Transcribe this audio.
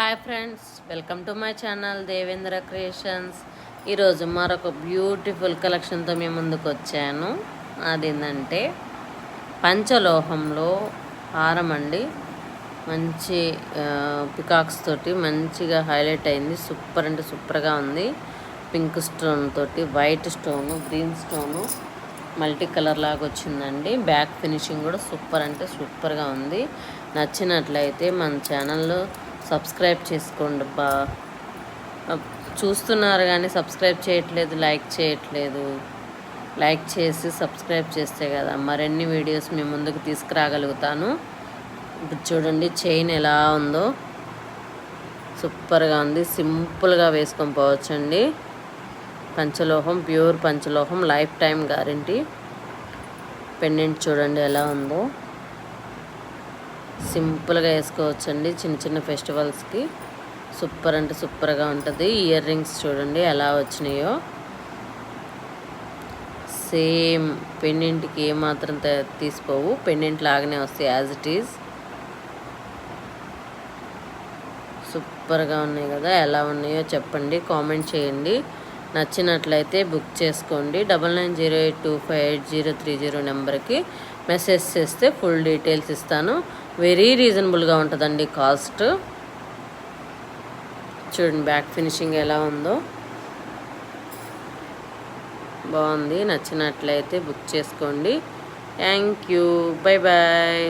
Hi friends, welcome to my channel Devendra creations. ఈరోజు మరొక beautiful కలెక్షన్తో మేము ముందుకు వచ్చాను. అదేంటంటే పంచలోహంలో హారం అండి. మంచి పికాక్స్ తోటి మంచిగా హైలైట్ అయింది. సూపర్ అంటే సూపర్గా ఉంది. పింక్ స్టోన్ తోటి white stone, green stone, multi colour లాగా వచ్చిందండి. బ్యాక్ ఫినిషింగ్ కూడా సూపర్ అంటే సూపర్గా ఉంది. నచ్చినట్లయితే మన ఛానల్లో సబ్స్క్రైబ్ చేసుకోండి. చూస్తున్నారు కానీ సబ్స్క్రైబ్ చేయట్లేదు, లైక్ చేయట్లేదు. లైక్ చేసి సబ్స్క్రైబ్ చేస్తే కదా మరిన్ని వీడియోస్ మీ ముందుకు తీసుకురాగలుగుతాను. ఇప్పుడు చూడండి చైన్ ఎలా ఉందో, సూపర్గా ఉంది. సింపుల్గా వేసుకొని పోవచ్చండి. పంచలోహం, ప్యూర్ పంచలోహం, లైఫ్ టైం గ్యారంటీ. పెండెంట్ చూడండి ఎలా ఉందో, సింపుల్గా వేసుకోవచ్చండి చిన్న చిన్న ఫెస్టివల్స్కి. సూపర్ అంటే సూపర్గా ఉంటుంది. ఇయర్ రింగ్స్ చూడండి ఎలా వచ్చినాయో, సేమ్ పెండెంట్కి ఏమాత్రం తీసిపోవు, పెండెంట్ లాగానే వస్తాయి యాజ్ ఇట్ ఈజ్. సూపర్గా ఉన్నాయి కదా, ఎలా ఉన్నాయో చెప్పండి, కామెంట్ చేయండి. నచ్చినట్లయితే బుక్ చేసుకోండి. 9908258030 నెంబర్కి మెసేజ్ చేస్తే ఫుల్ డీటెయిల్స్ ఇస్తాను. వెరీ రీజనబుల్గా ఉంటుందండి కాస్ట్. చూడండి బ్యాక్ ఫినిషింగ్ ఎలా ఉందో, బాగుంది. నచ్చినట్లయితే బుక్ చేసుకోండి. Thank you, bye bye.